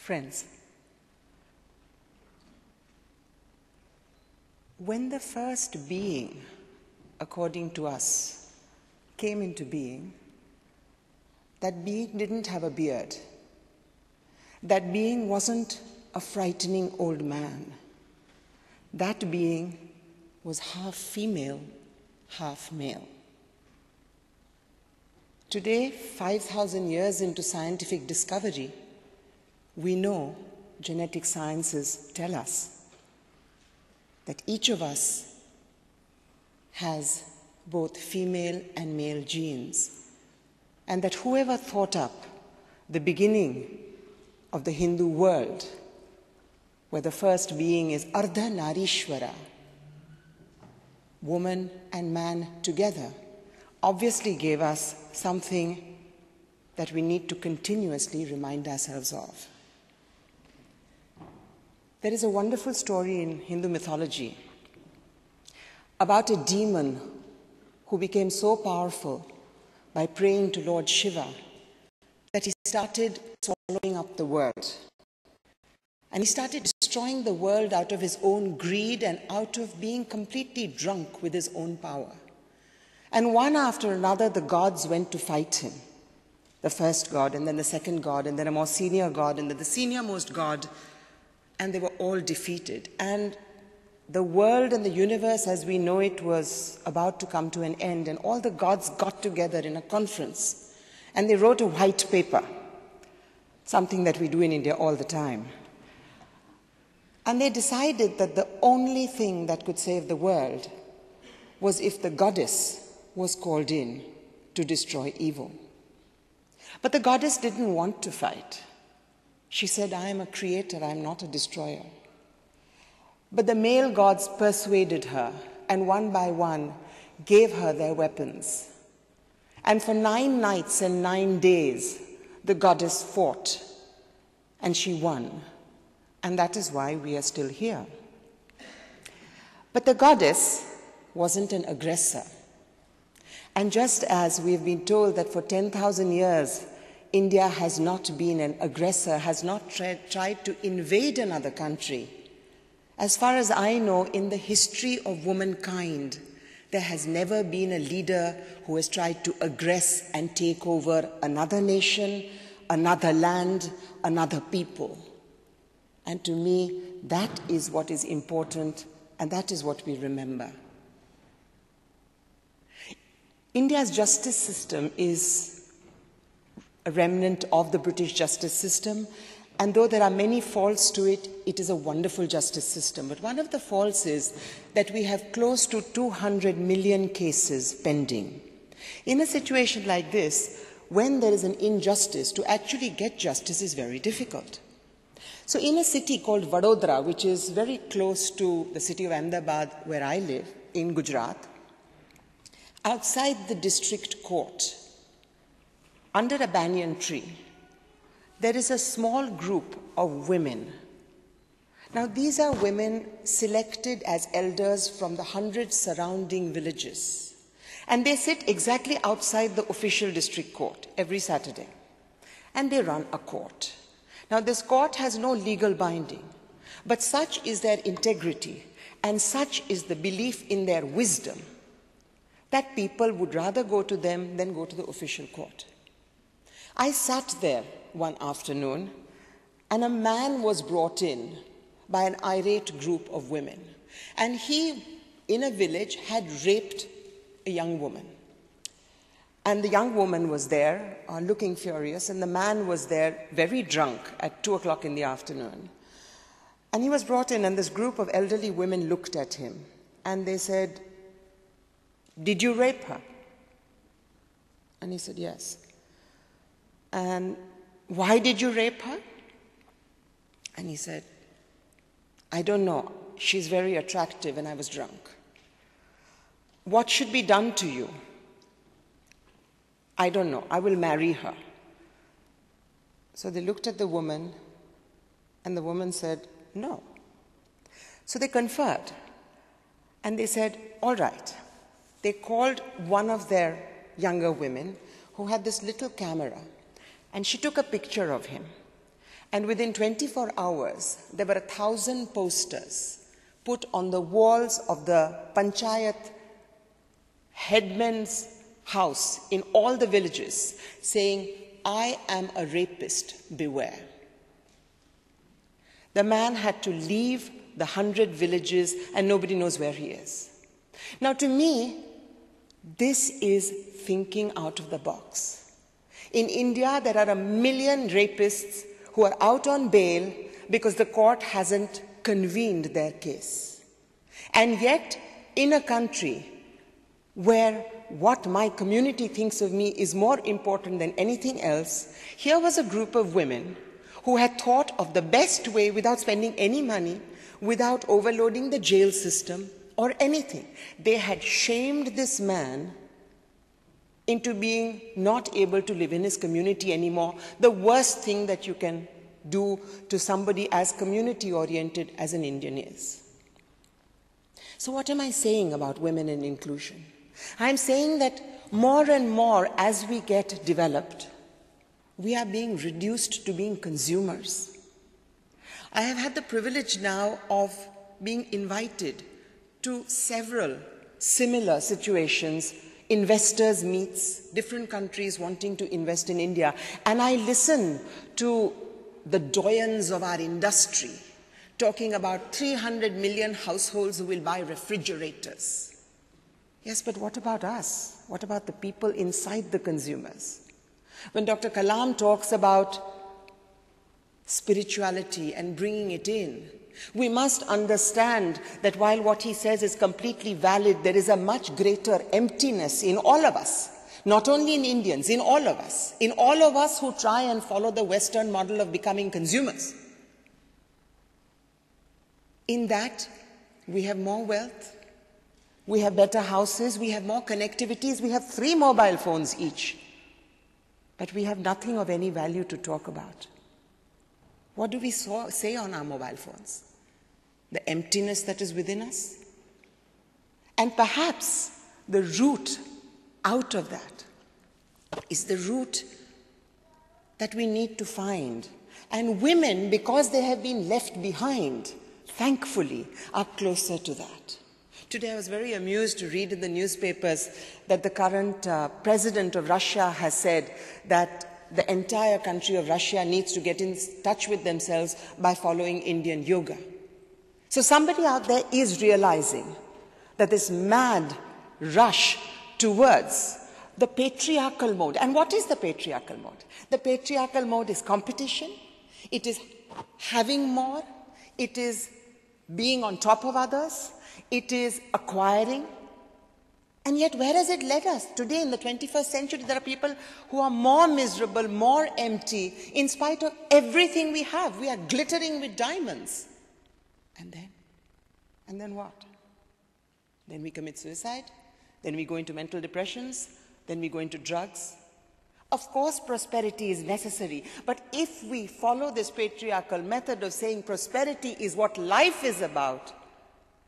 Friends, when the first being, according to us, came into being, that being didn't have a beard. That being wasn't a frightening old man. That being was half female, half male. Today, 5,000 years into scientific discovery, we know, genetic sciences tell us, that each of us has both female and male genes, and that whoever thought up the beginning of the Hindu world, where the first being is Ardha Narishwara, woman and man together, obviously gave us something that we need to continuously remind ourselves of. There is a wonderful story in Hindu mythology about a demon who became so powerful by praying to Lord Shiva that he started swallowing up the world. And he started destroying the world out of his own greed and out of being completely drunk with his own power. And one after another, the gods went to fight him. The first god, and then the second god, and then a more senior god, and then the senior-most god, and they were all defeated. And the world and the universe as we know it was about to come to an end, and all the gods got together in a conference, and they wrote a white paper, something that we do in India all the time. And they decided that the only thing that could save the world was if the goddess was called in to destroy evil. But the goddess didn't want to fight. She said, I am a creator, I am not a destroyer. But the male gods persuaded her, and one by one gave her their weapons. And for 9 nights and 9 days, the goddess fought, and she won. And that is why we are still here. But the goddess wasn't an aggressor. And just as we've been told that for 10,000 years, India has not been an aggressor, has not tried to invade another country, as far as I know, in the history of womankind, there has never been a leader who has tried to aggress and take over another nation, another land, another people. And to me, that is what is important, and that is what we remember. India's justice system is a remnant of the British justice system, and though there are many faults to it, it is a wonderful justice system. But one of the faults is that we have close to 200 million cases pending. In a situation like this, when there is an injustice, to actually get justice is very difficult. So in a city called Vadodara, which is very close to the city of Ahmedabad, where I live, in Gujarat, outside the district court, under a banyan tree, there is a small group of women. Now, these are women selected as elders from the 100 surrounding villages. And they sit exactly outside the official district court every Saturday. And they run a court. Now, this court has no legal binding, but such is their integrity and such is the belief in their wisdom that people would rather go to them than go to the official court. I sat there one afternoon, and a man was brought in by an irate group of women. And he, in a village, had raped a young woman. And the young woman was there, looking furious, and the man was there, very drunk, at 2 o'clock in the afternoon. And he was brought in, and this group of elderly women looked at him, and they said, "Did you rape her?" And he said, "Yes." "And why did you rape her?" And he said, "I don't know. She's very attractive and I was drunk." "What should be done to you?" "I don't know. I will marry her." So they looked at the woman, and the woman said, "No." So they conferred, and they said, "All right." They called one of their younger women who had this little camera, and she took a picture of him. And within 24 hours, there were 1,000 posters put on the walls of the Panchayat headman's house in all the villages saying, "I am a rapist, beware." The man had to leave the 100 villages and nobody knows where he is. Now to me, this is thinking out of the box. In India, there are 1 million rapists who are out on bail because the court hasn't convened their case. And yet, in a country where what my community thinks of me is more important than anything else, here was a group of women who had thought of the best way without spending any money, without overloading the jail system or anything. They had shamed this man into being not able to live in his community anymore, the worst thing that you can do to somebody as community-oriented as an Indian is. So what am I saying about women and inclusion? I'm saying that more and more as we get developed, we are being reduced to being consumers. I have had the privilege now of being invited to several similar situations, investors' meets, different countries wanting to invest in India, and I listen to the doyens of our industry talking about 300 million households who will buy refrigerators. Yes, but what about us? What about the people inside the consumers? When Dr. Kalam talks about spirituality and bringing it in, we must understand that while what he says is completely valid, there is a much greater emptiness in all of us, not only in Indians, in all of us who try and follow the Western model of becoming consumers. In that, we have more wealth, we have better houses, we have more connectivities, we have 3 mobile phones each. But we have nothing of any value to talk about. What do we say on our mobile phones? The emptiness that is within us? And perhaps the route out of that is the route that we need to find. And women, because they have been left behind, thankfully, are closer to that. Today I was very amused to read in the newspapers that the current president of Russia has said that the entire country of Russia needs to get in touch with themselves by following Indian yoga. So somebody out there is realizing that this mad rush towards the patriarchal mode. And what is the patriarchal mode? The patriarchal mode is competition, it is having more, it is being on top of others, it is acquiring. And yet where has it led us? Today in the 21st century there are people who are more miserable, more empty, in spite of everything we have. We are glittering with diamonds. And then what? Then we commit suicide, then we go into mental depressions, then we go into drugs. Of course prosperity is necessary, but if we follow this patriarchal method of saying prosperity is what life is about,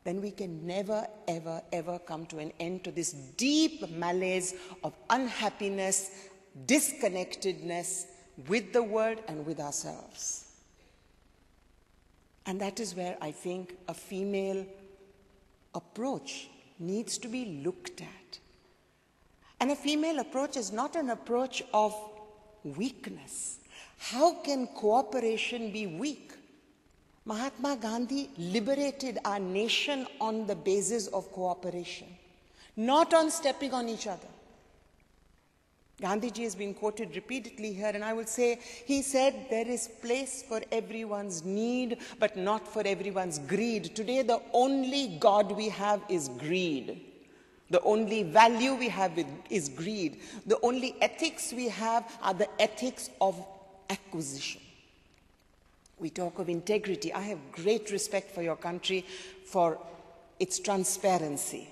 then we can never, ever, ever come to an end to this deep malaise of unhappiness, disconnectedness with the world and with ourselves. And that is where I think a female approach needs to be looked at. And a female approach is not an approach of weakness. How can cooperation be weak? Mahatma Gandhi liberated our nation on the basis of cooperation, not on stepping on each other. Gandhiji has been quoted repeatedly here, and I will say, he said, there is place for everyone's need, but not for everyone's greed. Today, the only God we have is greed. The only value we have is greed. The only ethics we have are the ethics of acquisition. We talk of integrity. I have great respect for your country, for its transparency.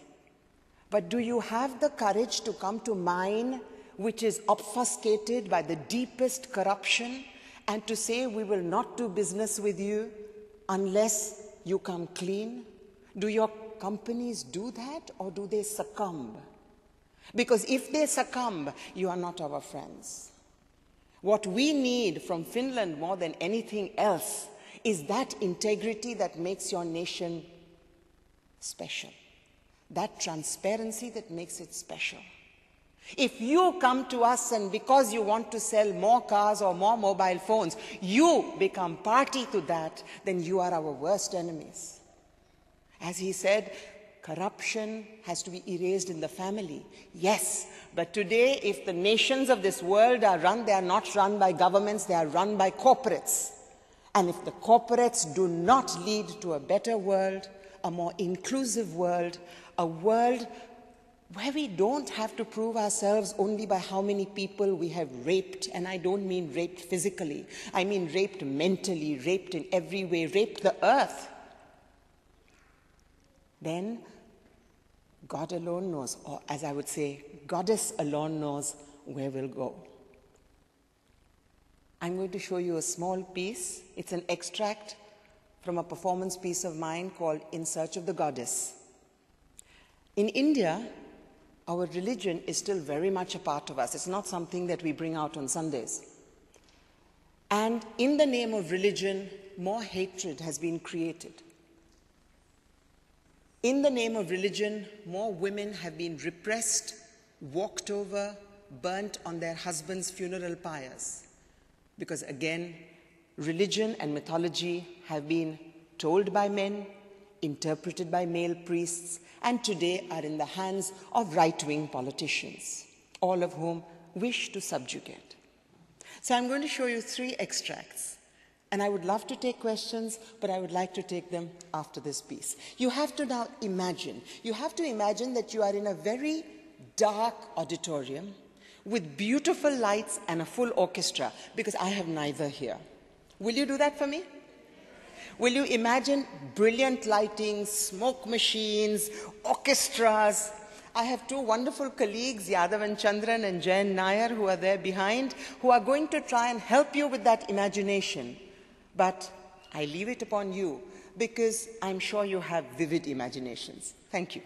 But do you have the courage to come to mine, which is obfuscated by the deepest corruption, and to say we will not do business with you unless you come clean? Do your companies do that, or do they succumb? Because if they succumb, you are not our friends. What we need from Finland more than anything else is that integrity that makes your nation special. That transparency that makes it special. If you come to us and because you want to sell more cars or more mobile phones, you become party to that, then you are our worst enemies. As he said, corruption has to be erased in the family. Yes, but today if the nations of this world are run, they are not run by governments, they are run by corporates. And if the corporates do not lead to a better world, a more inclusive world, a world where we don't have to prove ourselves only by how many people we have raped, and I don't mean raped physically, I mean raped mentally, raped in every way, raped the earth, then God alone knows, or as I would say, Goddess alone knows where we'll go. I'm going to show you a small piece. It's an extract from a performance piece of mine called In Search of the Goddess. In India, our religion is still very much a part of us. It's not something that we bring out on Sundays. And in the name of religion, more hatred has been created. In the name of religion, more women have been repressed, walked over, burnt on their husbands' funeral pyres. Because again, religion and mythology have been told by men, interpreted by male priests, and today are in the hands of right-wing politicians, all of whom wish to subjugate. So I'm going to show you 3 extracts. And I would love to take questions, but I would like to take them after this piece. You have to now imagine. You have to imagine that you are in a very dark auditorium with beautiful lights and a full orchestra, because I have neither here. Will you do that for me? Will you imagine brilliant lighting, smoke machines, orchestras? I have 2 wonderful colleagues, Yadav and Chandran and Jayan Nair, who are there behind, who are going to try and help you with that imagination. But I leave it upon you, because I'm sure you have vivid imaginations. Thank you.